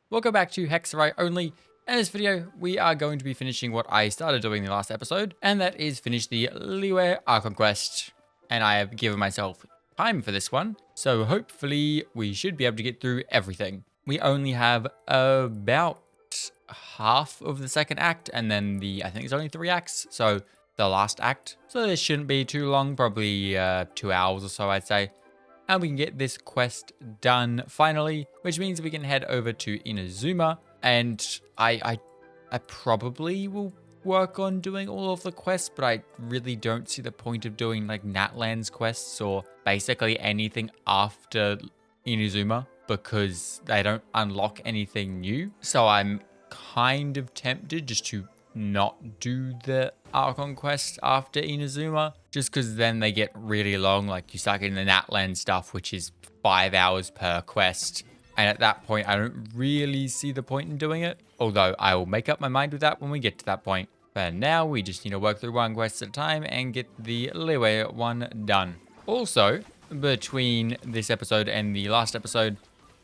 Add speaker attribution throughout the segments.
Speaker 1: Welcome back to Hexerei Only. In this video, we are going to be finishing what I started doing in the last episode, and that is finish the Liyue archon quest. And I have given myself time for this one, so hopefully we should be able to get through everything. We only have about half of the second act, and then I think it's only 3 acts, so the last act. So this shouldn't be too long, probably 2 hours or so, I'd say. And we can get this quest done finally, which means we can head over to Inazuma. And I probably will work on doing all of the quests, but I really don't see the point of doing like Natlands quests or basically anything after Inazuma because they don't unlock anything new. So I'm kind of tempted just to not do the archon quest after Inazuma, just because then they get really long. Like you start getting the Natland stuff, which is 5 hours per quest, and at that point I don't really see the point in doing it, although I will make up my mind with that when we get to that point. But now we just need to work through one quest at a time and get the Liyue one done. Also, between this episode and the last episode,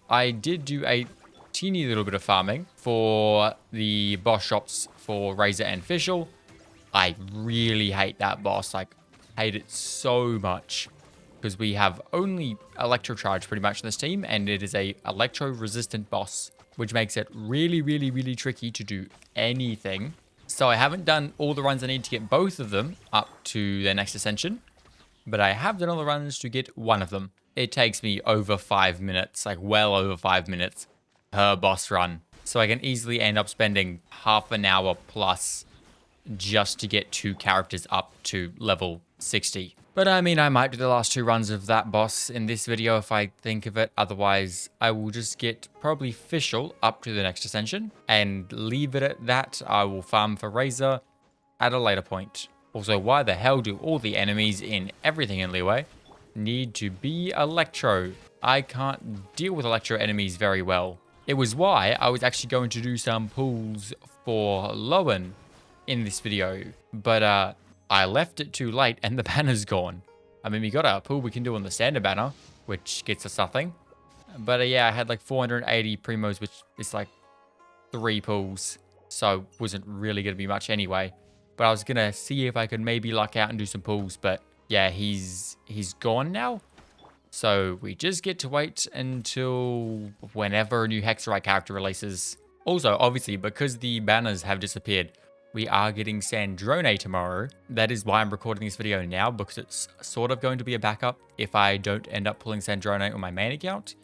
Speaker 1: I did do a teeny little bit of farming for the boss shops for Razor and Fischl. I really hate that boss. Like, hate it so much because we have only Electro Charge pretty much in this team, and it is a Electro resistant boss, which makes it really tricky to do anything. So I haven't done all the runs I need to get both of them up to their next ascension, but I have done all the runs to get one of them. It takes me over 5 minutes, like well over 5 minutes per boss run. So I can easily end up spending half an hour plus just to get 2 characters up to level 60. But I mean, I might do the last 2 runs of that boss in this video if I think of it. Otherwise, I will just get probably Fischl up to the next ascension and leave it at that. I will farm for Razor at a later point. Also, why the hell do all the enemies in everything in Liyue need to be Electro? I can't deal with Electro enemies very well. It was why I was actually going to do some pulls for Liyue in this video, but I left it too late and the banner's gone. I mean, we got a pull we can do on the standard banner, which gets us nothing. But yeah, I had like 480 primos, which is like 3 pulls, so wasn't really going to be much anyway. But I was going to see if I could maybe luck out and do some pulls, but yeah, he's gone now. So we just get to wait until whenever a new Hexerei character releases. Also, obviously, because the banners have disappeared, we are getting Sandrone tomorrow. That is why I'm recording this video now, because it's sort of going to be a backup if I don't end up pulling Sandrone on my main account.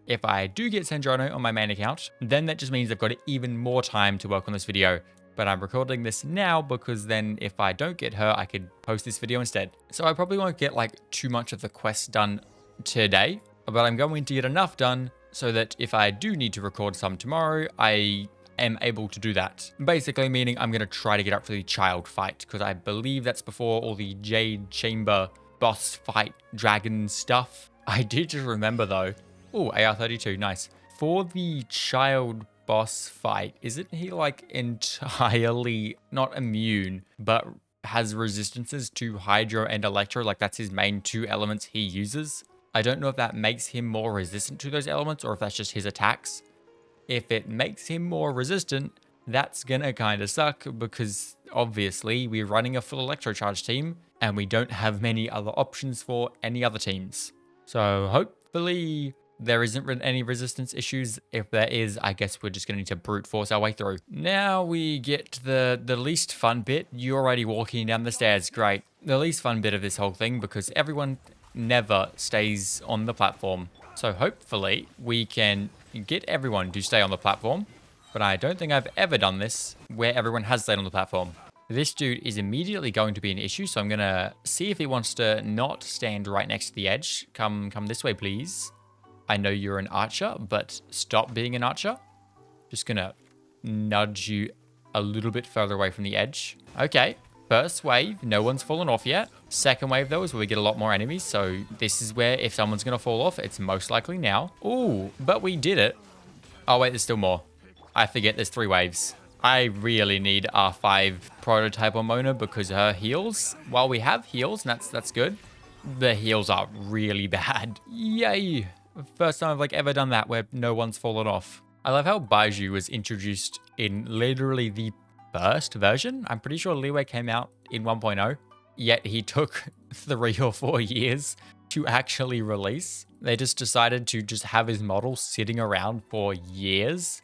Speaker 1: If I do get Sandrone on my main account, then that just means I've got even more time to work on this video. But I'm recording this now because then if I don't get her, I could post this video instead. So I probably won't get like too much of the quest done today, but I'm going to get enough done so that if I do need to record some tomorrow, I am able to do that. Basically meaning I'm going to try to get up for the Childe fight, because I believe that's before all the Jade Chamber boss fight dragon stuff. I did just remember though. Oh, AR-32, nice. For the Childe boss fight, isn't he like entirely not immune, but has resistances to Hydro and Electro? Like that's his main 2 elements he uses. I don't know if that makes him more resistant to those elements or if that's just his attacks. If it makes him more resistant, that's gonna kind of suck because obviously we're running a full Electro Charge team and we don't have many other options for any other teams. So hopefully there isn't any resistance issues. If there is, I guess we're just gonna need to brute force our way through. Now we get to the least fun bit. You're already walking down the stairs, great. The least fun bit of this whole thing because everyone never stays on the platform. So hopefully we can get everyone to stay on the platform, but I don't think I've ever done this where everyone has stayed on the platform. This dude is immediately going to be an issue, so I'm gonna see if he wants to not stand right next to the edge. Come this way, please. I know you're an archer, but stop being an archer. Just gonna nudge you a little bit further away from the edge. Okay. First wave, no one's fallen off yet. Second wave, though, is where we get a lot more enemies. So this is where if someone's going to fall off, it's most likely now. Ooh, but we did it. Oh, wait, there's still more. I forget there's 3 waves. I really need R5 prototype on Mona because her heals, while we have heals, and that's good, the heals are really bad. Yay. First time I've like ever done that where no one's fallen off. I love how Baiju was introduced in literally the first version. I'm pretty sure Liyue came out in 1.0, yet he took 3 or 4 years to actually release. They just decided to just have his model sitting around for years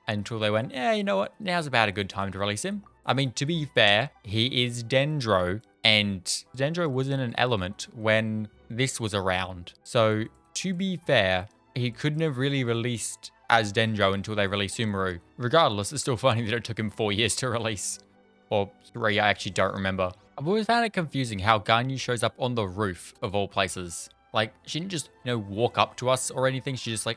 Speaker 1: until they went, yeah, you know what? Now's about a good time to release him. I mean, to be fair, he is Dendro, and Dendro wasn't an element when this was around. So, to be fair, he couldn't have really released as Dendro until they released Sumeru. Regardless, it's still funny that it took him 4 years to release. Or 3, I actually don't remember. I've always found it confusing how Ganyu shows up on the roof of all places. Like, she didn't just, walk up to us or anything. She just,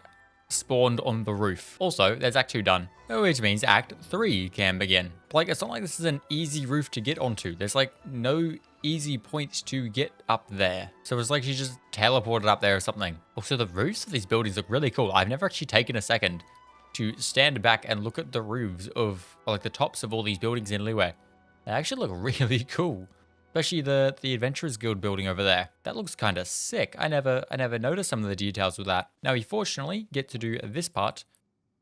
Speaker 1: spawned on the roof. Also, there's Act 2 done, which means Act 3 can begin. Like, it's not like this is an easy roof to get onto. There's, no easy points to get up there. So it's like she just teleported up there or something. Also, the roofs of these buildings look really cool. I've never actually taken a second to stand back and look at the roofs of, the tops of all these buildings in Liyue. They actually look really cool. Especially the Adventurers Guild building over there. That looks kind of sick. I never noticed some of the details with that. Now we fortunately get to do this part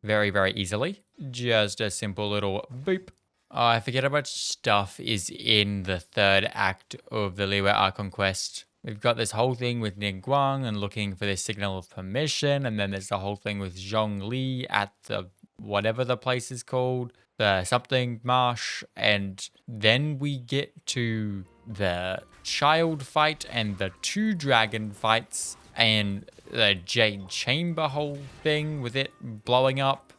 Speaker 1: very, very easily. Just a simple little boop. Oh, I forget how much stuff is in the third act of the Liyue Archon quest. We've got this whole thing with Ningguang and looking for this signal of permission, and then there's the whole thing with Zhongli at the whatever the place is called, the something marsh, and then we get to the Childe fight and the 2 dragon fights and the Jade chamber whole thing with it blowing up.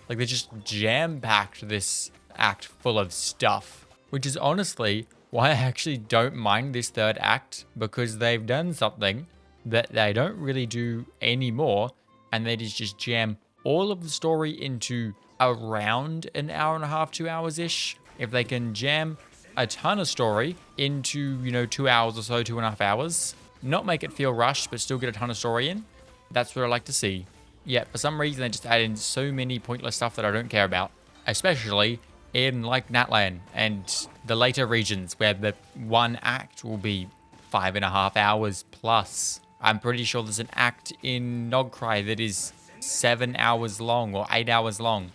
Speaker 1: Like, they just jam-packed this act full of stuff, which is honestly why I actually don't mind this third act, because they've done something that they don't really do anymore, and they just jam all of the story into around an hour and a half, 2 hours-ish. If they can jam a ton of story into, 2 hours or so, 2.5 hours, not make it feel rushed, but still get a ton of story in, that's what I like to see. Yeah, for some reason, they just add in so many pointless stuff that I don't care about, especially in Natlan and the later regions where the one act will be 5.5 hours plus. I'm pretty sure there's an act in Nogcry that is 7 hours long or 8 hours long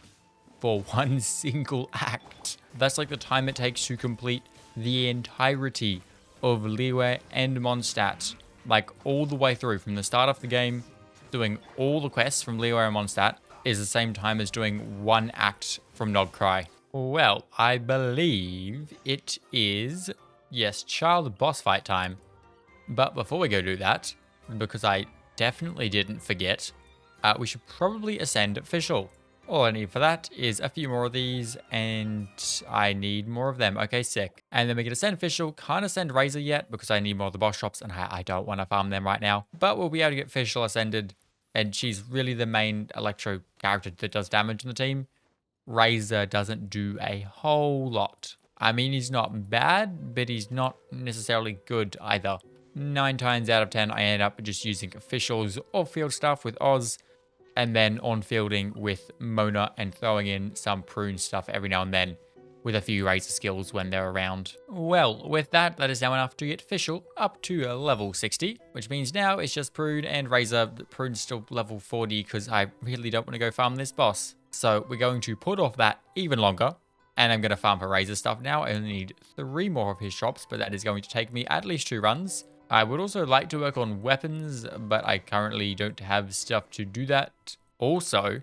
Speaker 1: for one single act. That's like the time it takes to complete the entirety of Liyue and Mondstadt, all the way through from the start of the game. Doing all the quests from Liyue and Mondstadt is the same time as doing one act from Nogcry. Well, I believe it is, yes, Childe boss fight time. But before we go do that, because I definitely didn't forget, we should probably ascend Official. All I need for that is a few more of these, and I need more of them. Okay, sick. And then we can ascend Official. Can't ascend Razor yet because I need more of the boss shops, and I don't want to farm them right now. But we'll be able to get Official ascended, and she's really the main Electro character that does damage in the team. Razor doesn't do a whole lot. I mean, he's not bad, but he's not necessarily good either. 9 times out of 10, I end up just using Officials or field stuff with Oz, and then on fielding with Mona and throwing in some prune stuff every now and then with a few Razor skills when they're around. Well, with that, that is now enough to get Official up to level 60, which means now it's just Prune and Razor. Prune's still level 40 because I really don't want to go farm this boss. So we're going to put off that even longer, and I'm going to farm for Razor stuff now. I only need 3 more of his shops, but that is going to take me at least 2 runs. I would also like to work on weapons, but I currently don't have stuff to do that. Also,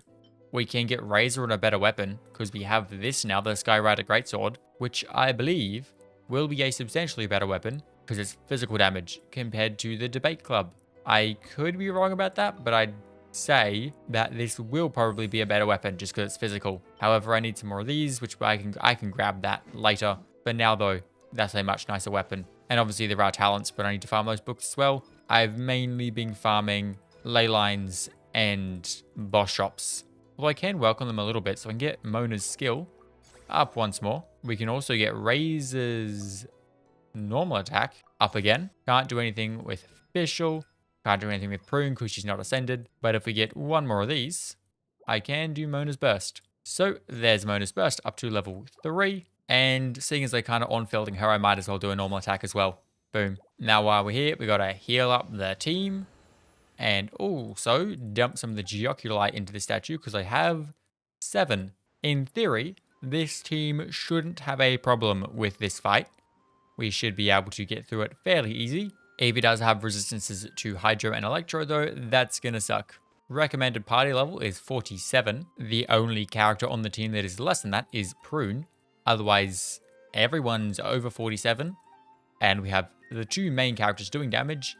Speaker 1: we can get Razor on a better weapon, because we have this now, the Skyrider Greatsword, which I believe will be a substantially better weapon, because it's physical damage compared to the Debate Club. I could be wrong about that, but I'd say that this will probably be a better weapon just because it's physical. However, I need some more of these, which I can grab that later. But now, though, that's a much nicer weapon. And obviously there are talents, but I need to farm those books as well. I've mainly been farming ley lines and boss shops. Although I can work on them a little bit, so I can get Mona's skill up once more. We can also get Razor's normal attack up again. Can't do anything with Official. Can't do anything with Prune because she's not ascended. But if we get 1 more of these, I can do Mona's Burst. So there's Mona's Burst up to level 3. And seeing as they're kind of on-fielding her, I might as well do a normal attack as well. Boom. Now while we're here, we got to heal up the team. And also dump some of the Geoculite into the statue because I have 7. In theory, this team shouldn't have a problem with this fight. We should be able to get through it fairly easy. If it does have resistances to Hydro and Electro though, that's gonna suck. Recommended party level is 47. The only character on the team that is less than that is Prune. Otherwise, everyone's over 47. And we have the 2 main characters doing damage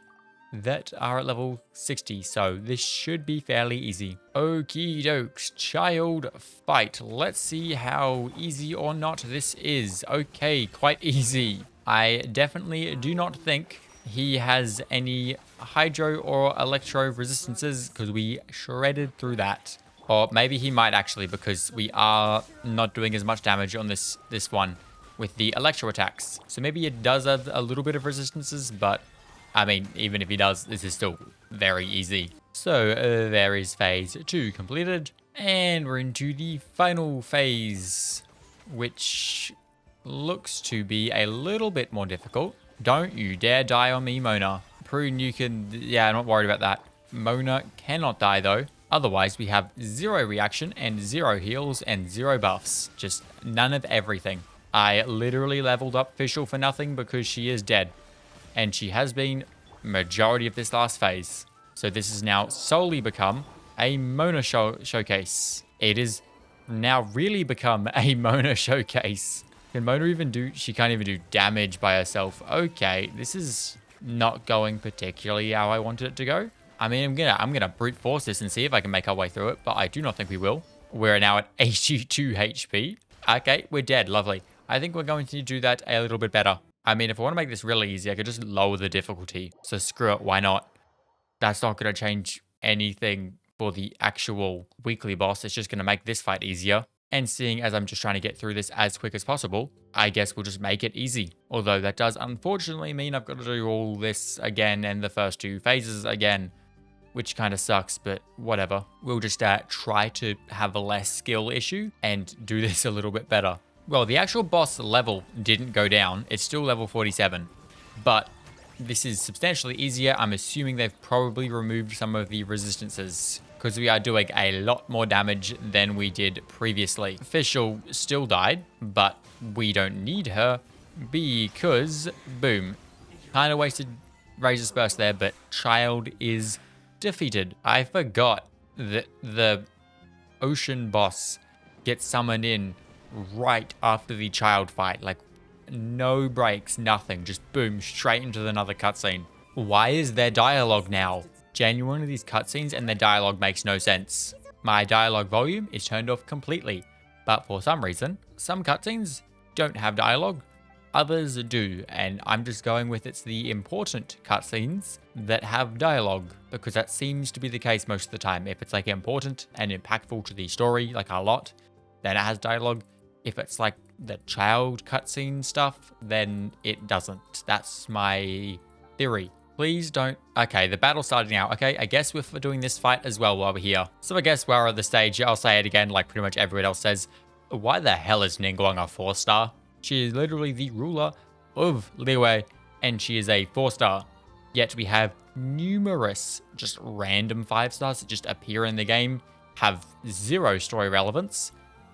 Speaker 1: that are at level 60. So this should be fairly easy. Okie dokes, Childe fight. Let's see how easy or not this is. Okay, quite easy. I definitely do not think he has any Hydro or Electro resistances because we shredded through that. Or maybe he might actually because we are not doing as much damage on this one with the Electro attacks. So maybe it does have a little bit of resistances, but I mean, even if he does, this is still very easy. So there is phase 2 completed. And we're into the final phase, which looks to be a little bit more difficult. Don't you dare die on me, Mona. Prune, you can... Yeah, I'm not worried about that. Mona cannot die, though. Otherwise, we have 0 reaction and 0 heals and 0 buffs. Just none of everything. I literally leveled up Fischl for nothing because she is dead. And she has been majority of this last phase. So this has now solely become a Mona showcase. It is now really become a Mona showcase. Can Mona even do... She can't even do damage by herself. Okay, this is not going particularly how I wanted it to go. I mean, I'm gonna brute force this and see if I can make our way through it, but I do not think we will. We're now at 82 HP. Okay, we're dead. Lovely. I think we're going to do that a little bit better. I mean, if I want to make this really easy, I could just lower the difficulty. So screw it, why not? That's not going to change anything for the actual weekly boss. It's just going to make this fight easier. And seeing as I'm just trying to get through this as quick as possible, I guess we'll just make it easy. Although that does unfortunately mean I've got to do all this again and the first 2 phases again, which kind of sucks, but whatever. We'll just try to have a less skill issue and do this a little bit better. Well, the actual boss level didn't go down. It's still level 47, but this is substantially easier. I'm assuming they've probably removed some of the resistances because we are doing a lot more damage than we did previously. Fischl still died, but we don't need her because, boom, kind of wasted Razor's Burst there, but Childe is defeated. I forgot that the ocean boss gets summoned in right after the Childe fight. Like, no breaks, nothing. Just boom, straight into another cutscene. Why is there dialogue now? Genuinely, these cutscenes and their dialogue makes no sense. My dialogue volume is turned off completely, but for some reason, some cutscenes don't have dialogue, others do, and I'm just going with it's the important cutscenes that have dialogue, because that seems to be the case most of the time. If it's like important and impactful to the story, like a lot, then it has dialogue. If it's like the child cutscene stuff, then it doesn't. That's my theory. Please don't... Okay, the battle's starting now. Okay, I guess we're doing this fight as well while we're here. So I guess we're at the stage, I'll say it again like pretty much everyone else says. Why the hell is Ningguang a 4-star? She is literally the ruler of Liyue, and she is a 4-star. Yet we have numerous just random 5-stars that just appear in the game, have 0 story relevance.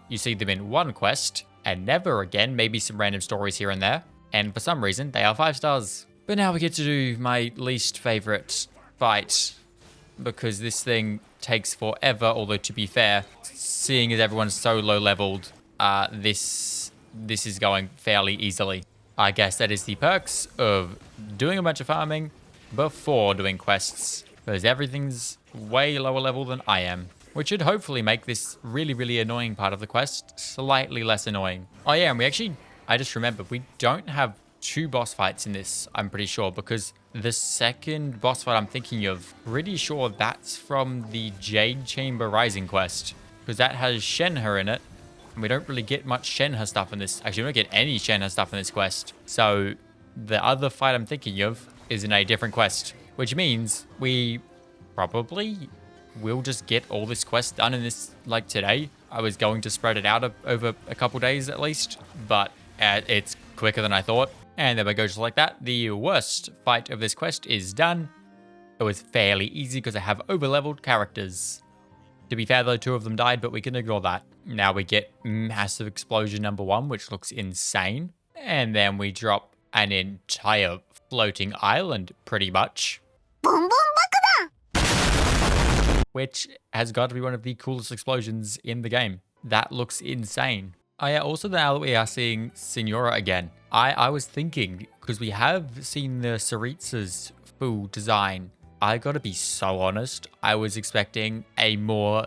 Speaker 1: You see them in one quest, and never again, maybe some random stories here and there. And for some reason, they are 5 stars. But now we get to do my least favorite fight, because this thing takes forever, although to be fair, seeing as everyone's so low leveled, this is going fairly easily. I guess that is the perks of doing a bunch of farming before doing quests, because everything's way lower level than I am, which should hopefully make this really, really annoying part of the quest slightly less annoying. Oh yeah, and I just remembered, we don't have 2 boss fights in this, I'm pretty sure, because the second boss fight I'm thinking of, pretty sure that's from the Jade Chamber Rising quest, because that has Shenhe in it, and we don't really get much Shenhe stuff in this. Actually, we don't get any Shenhe stuff in this quest. So the other fight I'm thinking of is in a different quest, which means we probably will just get all this quest done in this, like, today. I was going to spread it out over a couple days at least, but it's quicker than I thought. And there we go, just like that. The worst fight of this quest is done. it was fairly easy because I have over-leveled characters. To be fair though, 2 of them died, but we can ignore that. Now we get massive explosion number 1, which looks insane. And then we drop an entire floating island, pretty much. Which has got to be one of the coolest explosions in the game. That looks insane. Oh yeah, also now that we are seeing Signora again, I was thinking, because we have seen the Tsaritsa's full design, I gotta be so honest, I was expecting a more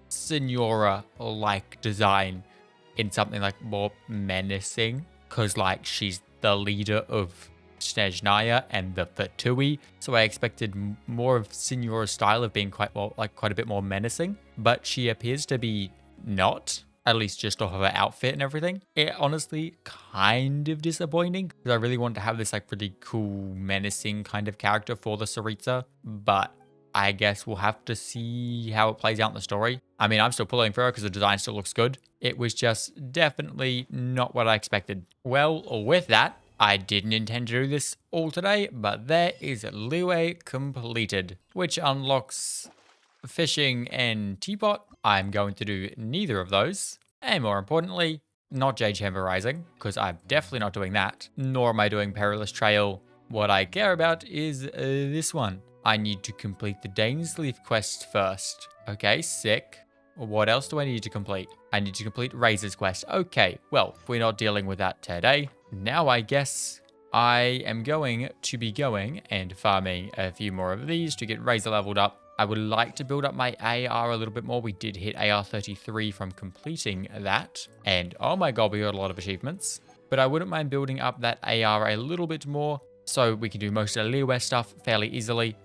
Speaker 1: Signora-like design in something like more menacing, because like she's the leader of Snezhnaya and the Fatui, so I expected more of Signora's style of being quite a bit more menacing, but she appears to be not. At least just off of her outfit and everything. It honestly kind of disappointing because I really want to have this like pretty cool, menacing kind of character for the Tsaritsa, but I guess we'll have to see how it plays out in the story. I mean, I'm still pulling for her because the design still looks good. It was just definitely not what I expected. Well, with that, I didn't intend to do this all today, but there is Liyue completed, which unlocks fishing and teapot. I'm going to do neither of those. And more importantly, not Jade Chamber Rising, because I'm definitely not doing that. Nor am I doing Perilous Trail. What I care about is this one. I need to complete the Dainsleif quest first. Okay, sick. What else do I need to complete? I need to complete Razor's quest. Okay, well, we're not dealing with that today. Now I guess I am going to be going and farming a few more of these to get Razor leveled up. I would like to build up my AR a little bit more. We did hit AR 33 from completing that. And oh my god, we got a lot of achievements. But I wouldn't mind building up that AR a little bit more so we can do most of the Liyue stuff fairly easily.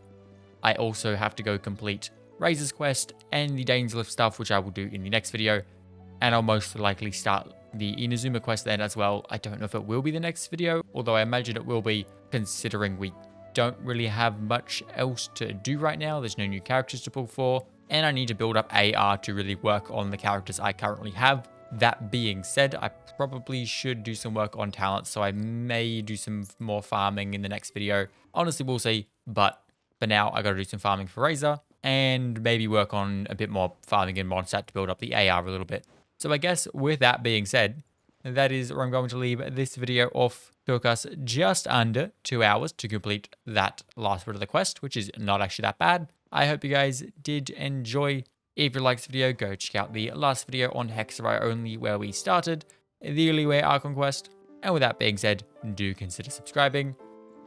Speaker 1: I also have to go complete Razor's quest and the Dainsleif stuff, which I will do in the next video. And I'll most likely start the Inazuma quest then as well. I don't know if it will be the next video, although I imagine it will be, considering we don't really have much else to do right now. There's no new characters to pull for, and I need to build up AR to really work on the characters I currently have. That being said, I probably should do some work on talents, so I may do some more farming in the next video. Honestly, we'll see, but for now, I gotta do some farming for Razor, and maybe work on a bit more farming in Mondstadt to build up the AR a little bit. So I guess with that being said, that is where I'm going to leave this video off. Took us just under 2 hours to complete that last bit of the quest, which is not actually that bad. I hope you guys did enjoy. If you liked this video, go check out the last video on Hexerei Only, where we started the Liyue Archon quest. And with that being said, do consider subscribing,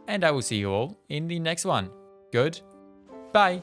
Speaker 1: and I will see you all in the next one. Goodbye.